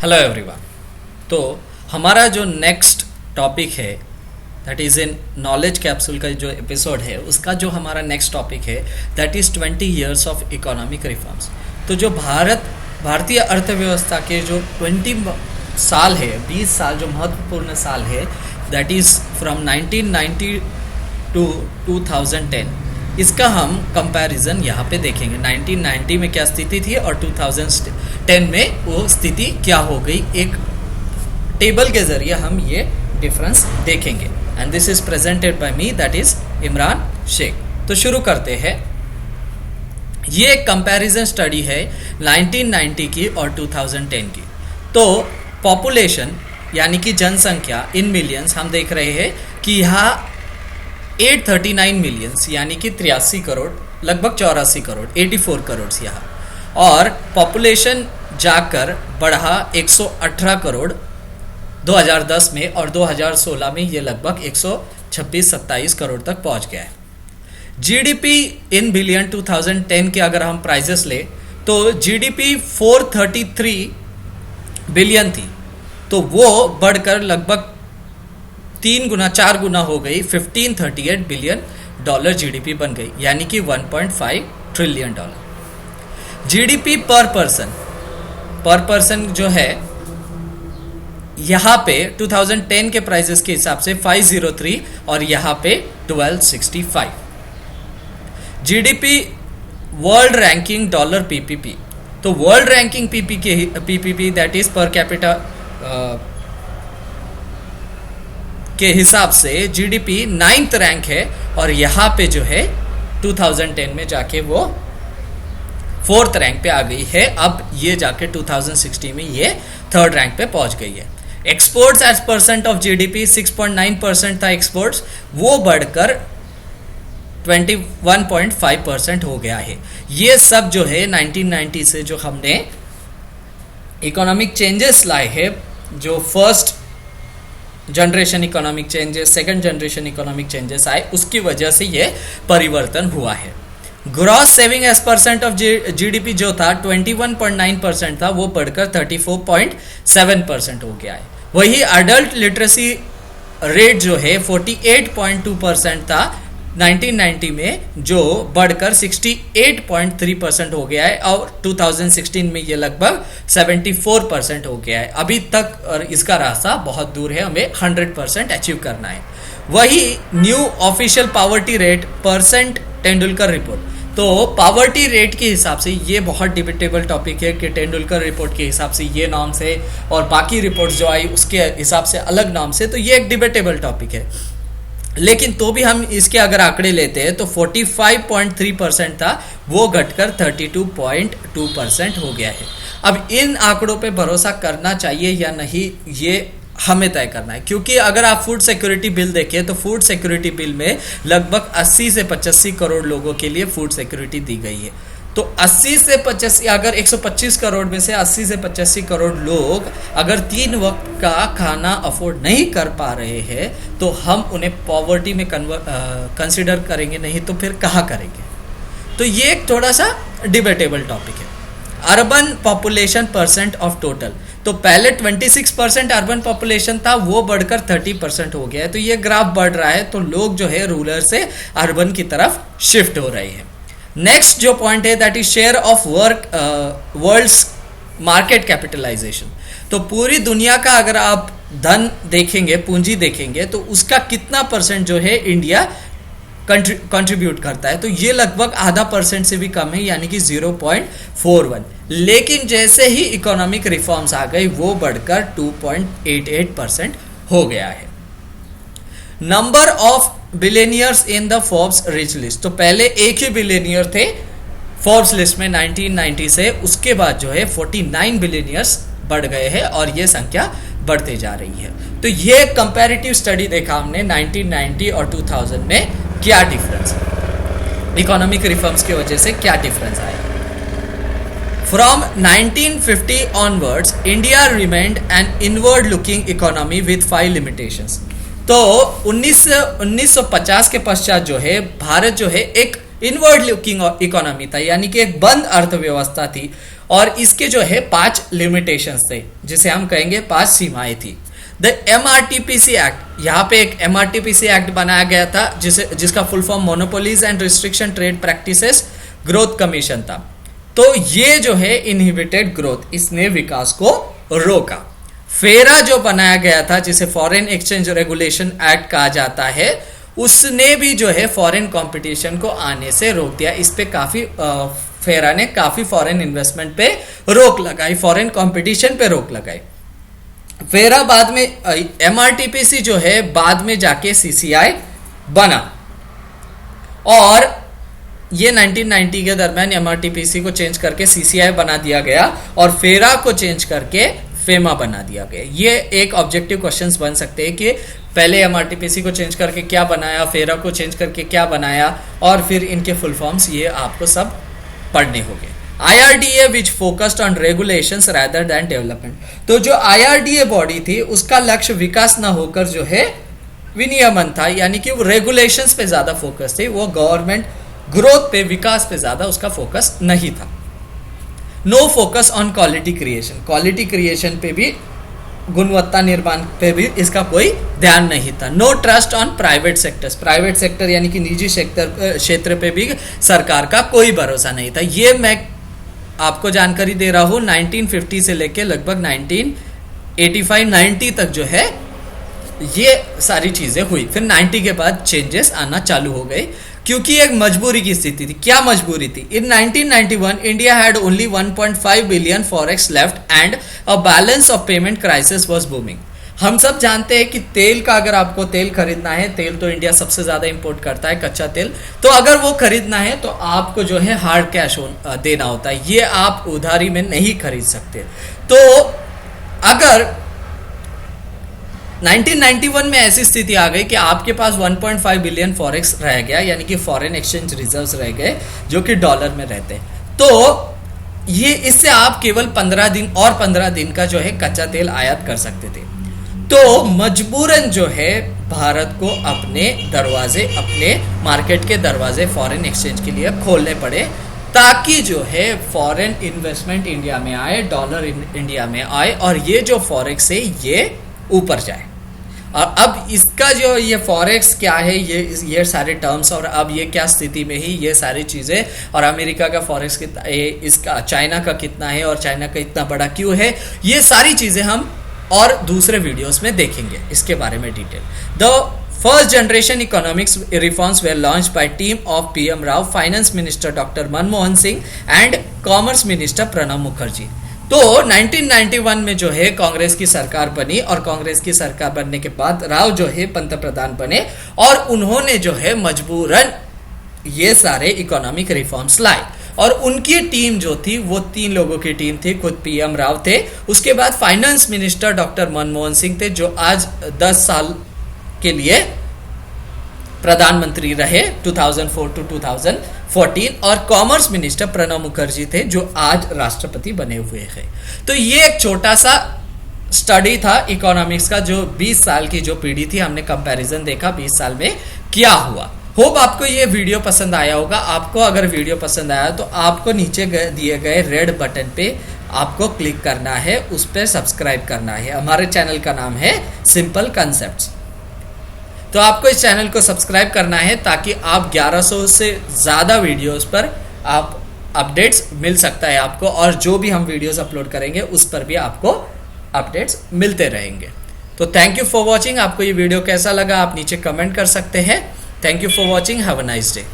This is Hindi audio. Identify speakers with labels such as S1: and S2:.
S1: Hello everyone. तो हमारा जो नेक्स्ट टॉपिक है that is in knowledge capsule का जो एपिसोड है उसका जो हमारा नेक्स्ट टॉपिक है that is 20 years of economic reforms. तो जो भारतीय अर्थव्यवस्था के जो 20 साल है, 20 साल जो महत्वपूर्ण साल है दैट इज़ फ्रॉम 1990 टू 2010, इसका हम कंपैरिजन यहाँ पे देखेंगे। 1990 में क्या स्थिति थी और 2010 में वो स्थिति क्या हो गई, एक टेबल के जरिए हम ये डिफरेंस देखेंगे। And this is presented by me that is Imran Sheikh. तो शुरू करते हैं। ये एक कंपैरिजन स्टडी है 1990 की और 2010 की। तो पॉपुलेशन यानी कि जनसंख्या इन मिलियंस हम देख रहे हैं कि यहाँ 839 मिलियंस यानी कि 83 करोड़, लगभग 84 करोड़, 84 करोड़ यहाँ, और पॉपुलेशन जाकर बढ़ा 118 करोड़ 2010 में, और 2016 में ये लगभग 126-27 करोड़ तक पहुंच गया है। जीडीपी इन बिलियन 2010 के अगर हम प्राइजेस ले तो जीडीपी 433 बिलियन थी, तो वो बढ़कर लगभग 4 गुना हो गई, 1538 बिलियन डॉलर जीडीपी बन गई, यानी कि 1.5 ट्रिलियन डॉलर। जीडीपी पर पर्सन जो है यहाँ पे 2010 के प्राइसेस के हिसाब से 503 और यहाँ पे 1265। GDP world ranking dollar PPP, तो world ranking PPP that is per capita के हिसाब से जीडीपी 9th रैंक है, और यहाँ पे जो है 2010 में जाके वो 4th रैंक पे आ गई है। अब ये जाके 2016 में ये 3rd रैंक पे पहुंच गई है। Exports as percent of GDP 6.9% था एक्सपोर्ट्स, वो बढ़कर 21.5% हो गया है। ये सब जो है 1990 से जो हमने इकोनॉमिक चेंजेस लाए हैं, जो first generation economic changes, second generation economic changes आए, उसकी वजह से ये परिवर्तन हुआ है। Gross saving as percent of GDP जो था 21.9% था, वो बढ़कर 34.7% हो गया है। वही अडल्ट लिटरेसी रेट जो है 48.2% था 1990 में, जो बढ़कर 68.3% हो गया है, और 2016 में ये लगभग 74% हो गया है। अभी तक और इसका रास्ता बहुत दूर है, हमें 100% अचीव करना है। वही new official poverty rate percent Tendulkar report, तो पॉवर्टी रेट के हिसाब से ये बहुत डिबेटेबल टॉपिक है कि तेंदुलकर रिपोर्ट के हिसाब से ये नॉर्म से और बाकी रिपोर्ट्स जो आई उसके हिसाब से अलग नॉर्म से, तो ये एक डिबेटेबल टॉपिक है। लेकिन तो भी हम इसके अगर आंकड़े लेते हैं तो 45.3% था, वो घटकर 32.2% हो गया है। अब इन आंकड़ों पे भरोसा करना चाहिए या नहीं, ये हमें तय करना है, क्योंकि अगर आप फूड सिक्योरिटी बिल देखें तो फूड सिक्योरिटी बिल में लगभग 80 से 85 करोड़ लोगों के लिए फूड सिक्योरिटी दी गई है। तो 80 से 85, अगर 125 करोड़ में से 80 से 85 करोड़ लोग अगर 3 वक्त का खाना अफोर्ड नहीं कर पा रहे हैं, तो हम उन्हें पॉवर्टी में कंसिडर करेंगे नहीं, तो फिर कहाँ करेंगे? तो ये एक थोड़ा सा डिबेटेबल टॉपिक है। Urban population percent of total, तो पहले 26% अर्बन पॉपुलेशन था, वो बढ़कर 30% हो गया है। तो ये ग्राफ बढ़ रहा है, तो लोग जो है रूरल से अर्बन की तरफ शिफ्ट हो रहे हैं। नेक्स्ट जो पॉइंट है that is share of world's market capitalization, तो पूरी दुनिया का अगर आप धन देखेंगे, पूंजी देखेंगे, तो उसका कितना परसेंट जो है इंडिया कंट्रीब्यूट करता है, तो ये लगभग आधा % से भी कम है, यानी कि 0.41। लेकिन जैसे ही इकोनॉमिक रिफॉर्म्स आ गई, वो बढ़कर 2.88% हो गया है। Number of billionaires in the Forbes rich list, तो पहले एक ही बिलियनियर थे फोर्ब्स लिस्ट में 1990 से, उसके बाद जो है 49 बिलियनियर्स बढ़ गए हैं, और ये संख्या बढ़ते जा रही है। तो ये कंपैरेटिव स्टडी देखा हमने 1990 और 2000 में क्या डिफरेंस, इकोनॉमिक रिफॉर्म्स की वजह से क्या डिफरेंस आया। From 1950 onwards India remained an inward looking economy with 5 limitations, तो 1950 के पश्चात जो है भारत जो है एक इनवर्ड लुकिंग इकोनॉमी था, यानी कि एक बंद अर्थव्यवस्था थी, और इसके जो है 5 लिमिटेशंस थे, जिसे हम कहेंगे 5 सीमाएं थी। द MRTPC एक्ट, यहाँ पे एक MRTPC एक्ट बनाया गया था जिसका full form monopolies and restriction trade practices growth commission था। तो ये जो है इनहिबिटेड ग्रोथ, इसने विकास को रोका। फेरा जो बनाया गया था, जिसे फॉरेन एक्सचेंज रेगुलेशन एक्ट कहा जाता है, उसने भी जो है फॉरेन कंपटीशन को आने से रोक दिया। इस पे काफी फेरा ने काफी फॉरेन इन्वेस्टमेंट पे रोक लगाई, फॉरेन कंपटीशन पे रोक लगाई। फेरा बाद में MRTPC जो है बाद में जाके CCI बना, और ये 1990 के दरमियान MRTPC को चेंज करके CCI बना दिया गया और फेरा को चेंज करके फेमा बना दिया गया। ये एक ऑब्जेक्टिव क्वेश्चंस बन सकते हैं कि पहले MRTPC को चेंज करके क्या बनाया, फेरा को चेंज करके क्या बनाया, और फिर इनके फुल फॉर्म्स ये आपको सब पढ़ने होंगे। IRDA which focused on regulations rather than development. तो जो IRDA बॉडी थी उसका लक्ष्य विकास ना होकर जो है विनियमन था, यानी कि वो रेगुलेशंस पे ज्यादा फोकस थी, वो गवर्नमेंट ग्रोथ पे, विकास पे ज्यादा उसका फोकस नहीं था। No focus on quality creation, quality creation पे भी, गुणवत्ता निर्माण पे भी इसका कोई ध्यान नहीं था। No trust on private sectors, private sector यानी कि निजी क्षेत्र पे भी सरकार का कोई भरोसा नहीं था। ये मैं आपको जानकारी दे रहा हूँ 1950 से लेके लगभग 1985-90 तक जो है ये सारी चीजें हुई। फिर 90 के बाद चेंजेस आना चालू हो गए, क्योंकि एक मजबूरी की स्थिति थी। क्या मजबूरी थी? इन 1991 India had only 1.5 billion forex left and a balance of payment crisis was booming. हम सब जानते हैं कि तेल का, अगर आपको तेल खरीदना है, तेल तो इंडिया सबसे ज्यादा इंपोर्ट करता है, कच्चा तेल, तो अगर वो खरीदना है तो आपको जो है हार्ड कैश देना होता है, ये आप उधारी में नहीं खरीद सकते। तो अगर 1991 में ऐसी स्थिति आ गई कि आपके पास 1.5 बिलियन फॉरेक्स रह गया, यानी कि फॉरेन एक्सचेंज रिजर्व्स रह गए जो कि डॉलर में रहते हैं, तो ये इससे आप केवल 15 दिन और 15 दिन का जो है कच्चा तेल आयात कर सकते थे। तो मजबूरन जो है भारत को अपने दरवाजे, अपने मार्केट के दरवाजे फॉरेन एक्सचेंज के लिए खोलने पड़े, ताकि जो है फॉरेन इन्वेस्टमेंट इंडिया में आए, डॉलर इंडिया में आए, और ये जो फॉरेक्स है ये ऊपर जाए। और अब इसका जो ये फॉरेक्स क्या है, ये सारे टर्म्स, और अब ये क्या स्थिति में ही ये सारी चीजें, और अमेरिका का फॉरेक्स कितना है, इसका चाइना का कितना है, और चाइना का इतना बड़ा क्यों है, ये सारी चीजें हम और दूसरे वीडियोस में देखेंगे इसके बारे में detail. The first generation economics reforms were launched by team of PM Rao, finance minister doctor Manmohan Singh and commerce minister Pranab Mukherjee. तो 1991 में जो है कांग्रेस की सरकार बनी, और कांग्रेस की सरकार बनने के बाद राव जो है पंतप्रधान बने, और उन्होंने जो है मजबूरन ये सारे इकोनॉमिक रिफॉर्म्स लाए। और उनकी टीम जो थी वो 3 लोगों की टीम थी, खुद PM राव थे, उसके बाद finance minister doctor Manmohan Singh थे, जो आज 10 साल के लिए प्रधानमंत्री रहे 2004 to 2014, और कॉमर्स मिनिस्टर प्रणब मुखर्जी थे, जो आज राष्ट्रपति बने हुए हैं। तो ये एक छोटा सा स्टडी था इकोनॉमिक्स का, जो 20 साल की जो पीढ़ी थी, हमने कंपैरिजन देखा 20 साल में क्या हुआ। होप आपको ये वीडियो पसंद आया होगा। आपको अगर वीडियो पसंद आया तो आपको नीचे दिए गए रेड बटन पे आपको क्लिक करना है, उस पर सब्सक्राइब करना है। हमारे चैनल का नाम है सिंपल कॉन्सेप्ट्स। तो आपको इस चैनल को सब्सक्राइब करना है, ताकि आप 1100 से ज़्यादा वीडियोस पर आप अपडेट्स मिल सकता है आपको, और जो भी हम वीडियोस अपलोड करेंगे उस पर भी आपको अपडेट्स मिलते रहेंगे। तो थैंक यू फॉर वॉचिंग। आपको ये वीडियो कैसा लगा आप नीचे कमेंट कर सकते हैं। Thank you for watching. Have a nice day.